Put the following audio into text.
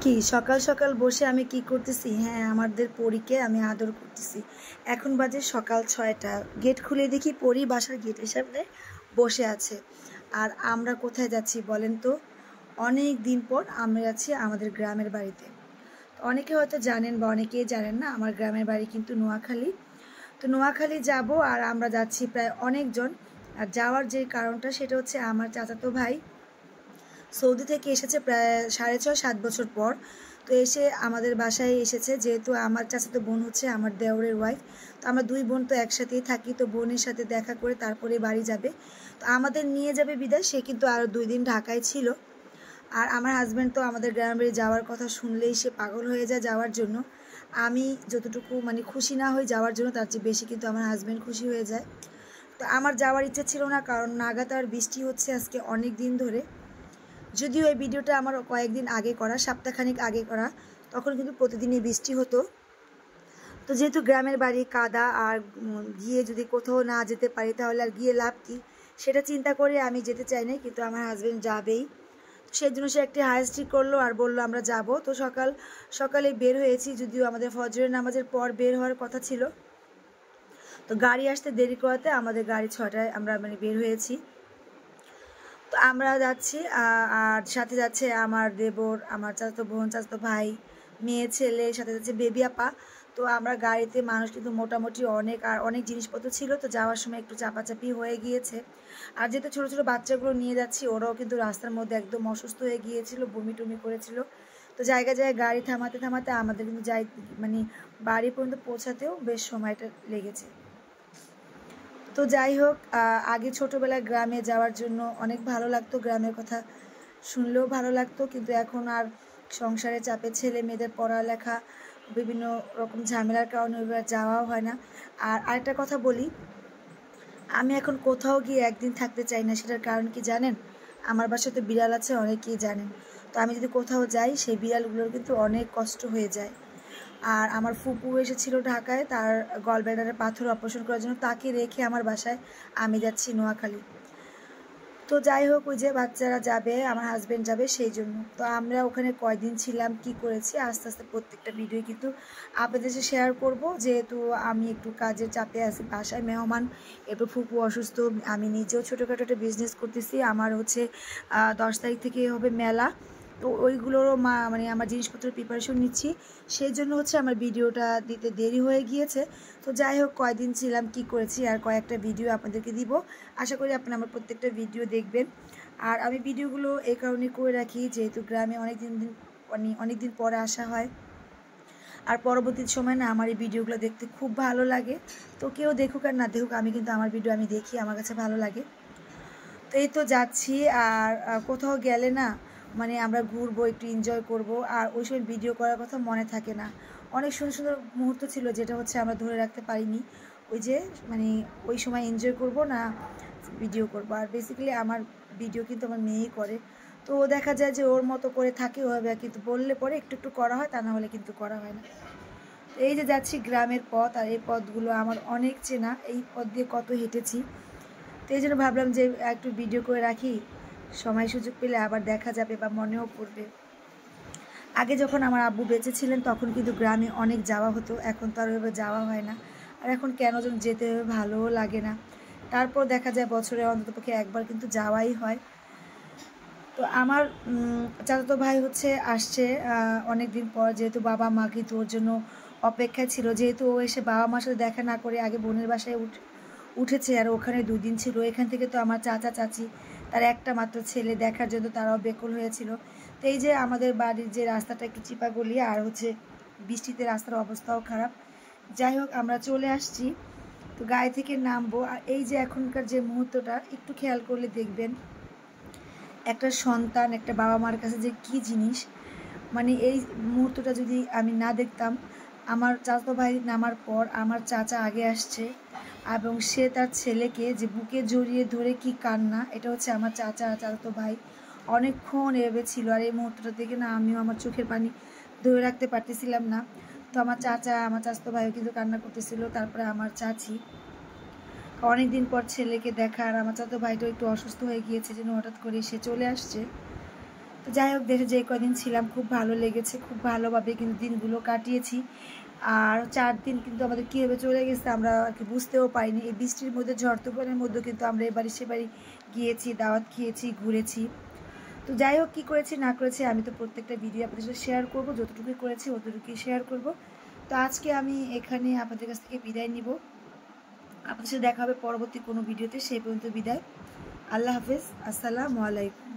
কি সকাল সকাল বসে আমি কি করতেছি? হ্যাঁ, আমাদের পরীকে আমি আদর করতেছি। এখন বাজে সকাল 6টা। গেট খুলে দেখি পরী বাসার গেটের সামনে বসে আছে। আর আমরা কোথায় যাচ্ছি বলেন তো? অনেক দিন পর আমরা যাচ্ছি আমাদের গ্রামের বাড়িতে। তো অনেকে হয়তো জানেন বা অনেকেই জানেন না, আমার গ্রামের বাড়ি কিন্তু নোয়াখালী। তো নোয়াখালী যাব আর আমরা যাচ্ছি প্রায় অনেকজন। আর যাওয়ার যে কারণটা সেটা হচ্ছে আমার চাচাতো ভাই সৌদি থেকে এসেছে প্রায় 6.5-7 বছর পর। তো এসে আমাদের বাসায় এসেছে, যেহেতু আমার চাচাতো বোন হচ্ছে আমার দেওরের ওয়াইফ। তো আমরা দুই বোন তো একসাথেই থাকি, তো বোনের সাথে দেখা করে তারপরে বাড়ি যাবে। তো আমাদের নিয়ে যাবে বিদায়, সে কিন্তু আরও 2 দিন ঢাকায় ছিল। আর আমার হাজব্যান্ড তো আমাদের গ্রামের বাড়ি যাওয়ার কথা শুনলেই সে পাগল হয়ে যায় যাওয়ার জন্য। আমি যতটুকু খুশি না হই যাওয়ার জন্য, তার চেয়ে বেশি কিন্তু আমার হাজব্যান্ড খুশি হয়ে যায়। তো আমার যাওয়ার ইচ্ছে ছিল না, কারণ নাগাতার বৃষ্টি হচ্ছে আজকে অনেক দিন ধরে। যদিও এই ভিডিওটা আমার কয়েকদিন আগে করা, সপ্তাহখানিক আগে করা, তখন কিন্তু প্রতিদিনই বৃষ্টি হতো। তো যেহেতু গ্রামের বাড়ি কাদা, আর গিয়ে যদি কোথাও না যেতে পারি তাহলে আর গিয়ে লাভ কি, সেটা চিন্তা করে আমি যেতে চাই না, কিন্তু আমার হাজব্যান্ড যাবেই। সেই জন্য সে একটি হাইস্ট্রি করলো আর বললো আমরা যাব। তো সকালে বের হয়েছি, যদিও আমাদের ফজরের নামাজের পর বের হওয়ার কথা ছিল। তো গাড়ি আসতে দেরি করাতে আমাদের গাড়ি 6টায় আমরা বের হয়েছি। তো আমরা যাচ্ছি, আর সাথে যাচ্ছে আমার দেবর, আমার চাচাতো বোন, চাচাতো ভাই, মেয়ে ছেলে, সাথে যাচ্ছে বেবি আপা। তো আমরা গাড়িতে মানুষ কিন্তু মোটামুটি অনেক, আর অনেক জিনিসপত্র ছিল, তো যাওয়ার সময় একটু চাপাচাপি হয়ে গিয়েছে। আর যেহেতু ছোটো ছোটো বাচ্চাগুলো নিয়ে যাচ্ছি, ওরাও কিন্তু রাস্তার মধ্যে একদম অসুস্থ হয়ে গিয়েছিল, বমি টমি করেছিল। তো জায়গায় জায়গায় গাড়ি থামাতে থামাতে আমাদের কিন্তু বাড়ি পর্যন্ত পৌঁছাতেও বেশ সময়টা লেগেছে। তো যাই হোক, আগে ছোটোবেলায় গ্রামে যাওয়ার জন্য অনেক ভালো লাগতো, গ্রামের কথা শুনলেও ভালো লাগতো, কিন্তু এখন আর সংসারের চাপে, ছেলে মেয়েদের পড়ালেখা, বিভিন্ন রকম ঝামেলার কারণে ওইবার যাওয়াও হয় না। আর আরেকটা কথা বলি, আমি এখন কোথাও গিয়ে একদিন থাকতে চাই না। সেটার কারণ কি জানেন? আমার বাসাতে বিড়াল আছে, অনেকেই জানেন। তো আমি যদি কোথাও যাই, সেই বিড়ালগুলোর কিন্তু অনেক কষ্ট হয়ে যায়। আর আমার ফুপু এসেছিল ঢাকায়, তার গলব্লাডারে পাথর অপারেশন করার জন্য, তাকে রেখে আমার বাসায় আমি যাচ্ছি নোয়াখালী। তো যাই হোক, ওই যে বাচ্চারা যাবে, আমার হাজব্যান্ড যাবে, সেই জন্য। তো আমরা ওখানে কয়দিন ছিলাম, কি করেছি, আস্তে আস্তে প্রত্যেকটা ভিডিও কিন্তু আপনাদের সাথে শেয়ার করব। যেহেতু আমি একটু কাজের চাপে আছি, বাসায় মেহমান, এরপর ফুপু অসুস্থ, আমি নিজেও ছোটোখাটো একটা বিজনেস করতেছি। আমার হচ্ছে 10 তারিখ থেকে হবে মেলা। তো ওইগুলোরও আমার জিনিসপত্রের প্রিপারেশন নিচ্ছি, সেই জন্য হচ্ছে আমার ভিডিওটা দিতে দেরি হয়ে গিয়েছে। তো যাই হোক, কয়দিন ছিলাম, কি করেছি, আর কয়েকটা ভিডিও আপনাদেরকে দিব। আশা করি আপনারা আমার প্রত্যেকটা ভিডিও দেখবেন। আর আমি ভিডিওগুলো এই কারণে করে রাখি, যেহেতু গ্রামে অনেক দিন পরে আসা হয়। আর পরবর্তী সময় না আমার এই ভিডিওগুলো দেখতে খুব ভালো লাগে। তো কেউ দেখুক আর না দেখুক, আমি কিন্তু আমার ভিডিও আমি দেখি, আমার কাছে ভালো লাগে। তো এই তো যাচ্ছি। আর কোথাও গেলে না আমরা ঘুরবো, একটু এনজয় করব, আর ওই সময় ভিডিও করার কথা মনে থাকে না। অনেক সুন্দর সুন্দর মুহূর্ত ছিল, যেটা হচ্ছে আমরা ধরে রাখতে পারিনি। ওই যে ওই সময় এনজয় করব না ভিডিও করব। আর বেসিক্যালি আমার ভিডিও কিন্তু আমার মেয়েই করে। তো দেখা যায় যে ওর মতো করে থাকে ওভাবে, কিন্তু বললে পরে একটু একটু করা হয়, তা না হলে কিন্তু করা হয় না। তো এই যে যাচ্ছি গ্রামের পথ, আর এই পথগুলো আমার অনেক চেনা, এই পথ দিয়ে কত হেঁটেছি। তো এই জন্য ভাবলাম যে একটু ভিডিও করে রাখি, সময় সুযোগ পেলে আবার দেখা যাবে বা মনেও পড়বে। আগে যখন আমার আব্বু বেঁচে ছিলেন তখন কিন্তু গ্রামে অনেক যাওয়া হতো, এখন তো আর ওইভাবে যাওয়া হয় না। আর এখন কেন যেন যেতে ভালোও লাগে না। তারপর দেখা যায় বছরে অন্ততপক্ষে একবার কিন্তু যাওয়াই হয়। তো আমার চাচাতো ভাই হচ্ছে আসছে অনেক দিন পর, যেহেতু বাবা মা কিন্তু ওর জন্য অপেক্ষায় ছিল। যেহেতু ও এসে বাবা মার সাথে দেখা না করে আগে বোনের বাসায় উঠেছে, আর ওখানে 2 দিন ছিল। এখান থেকে তো আমার চাচা চাচি, তার একটা মাত্র ছেলে, দেখার জন্য তারাও বেকুল হয়েছিল। তো এই যে আমাদের বাড়ির যে রাস্তাটা একটু চিপা গলিয়ে, আর হচ্ছে বৃষ্টিতে রাস্তার অবস্থাও খারাপ। যাই হোক, আমরা চলে আসছি। তো গাড়ি থেকে নামবো, আর এই যে এখনকার যে মুহূর্তটা একটু খেয়াল করলে দেখবেন, একটা সন্তান একটা বাবা মার কাছে যে কী জিনিস, এই মুহূর্তটা যদি আমি না দেখতাম। আমার চাচাতো ভাই নামার পর আমার চাচা আগে আসছে, এবং সে তার ছেলেকে যে বুকে জড়িয়ে ধরে কি কান্না, এটা হচ্ছে আমার চাচা আর চাচাতো ভাই অনেকক্ষণ এভাবে ছিল। আর এই মুহূর্তটা দেখে না আমিও আমার চোখের পানি ধরে রাখতে পারতেছিলাম না। তো আমার চাচা, আমার চাচাতো ভাইও কিন্তু কান্না করতেছিল, তারপরে আমার চাচি। অনেক দিন পর ছেলেকে দেখা, আর আমার চাচাতো ভাইটাও একটু অসুস্থ হয়ে গিয়েছে, যেন হঠাৎ করে সে চলে আসছে। তো তো যাই হোক, দেশে যে কদিন ছিলাম খুব ভালো লেগেছে, খুব ভালোভাবে কিন্তু দিনগুলো কাটিয়েছি। আর 4 দিন কিন্তু আমাদের কীভাবে চলে গেছে আমরা আর কি বুঝতেও পারিনি। এই বৃষ্টির মধ্যে, ঝড় তুফানের মধ্যে কিন্তু আমরা এবাড়ি সেবাড়ি গিয়েছি, দাওয়াত খেয়েছি, ঘুরেছি। তো যাই হোক, কী করেছি না করেছি আমি তো প্রত্যেকটা ভিডিও আপনাদের সাথে শেয়ার করবো, যতটুকুই করেছি অতটুকুই শেয়ার করব। তো আজকে আমি এখানে আপনাদের কাছ থেকে বিদায় নিব। আপনাদের সাথে দেখা হবে পরবর্তী কোনো ভিডিওতে। সেই পর্যন্ত বিদায়। আল্লাহ হাফেজ, আসসালামু আলাইকুম।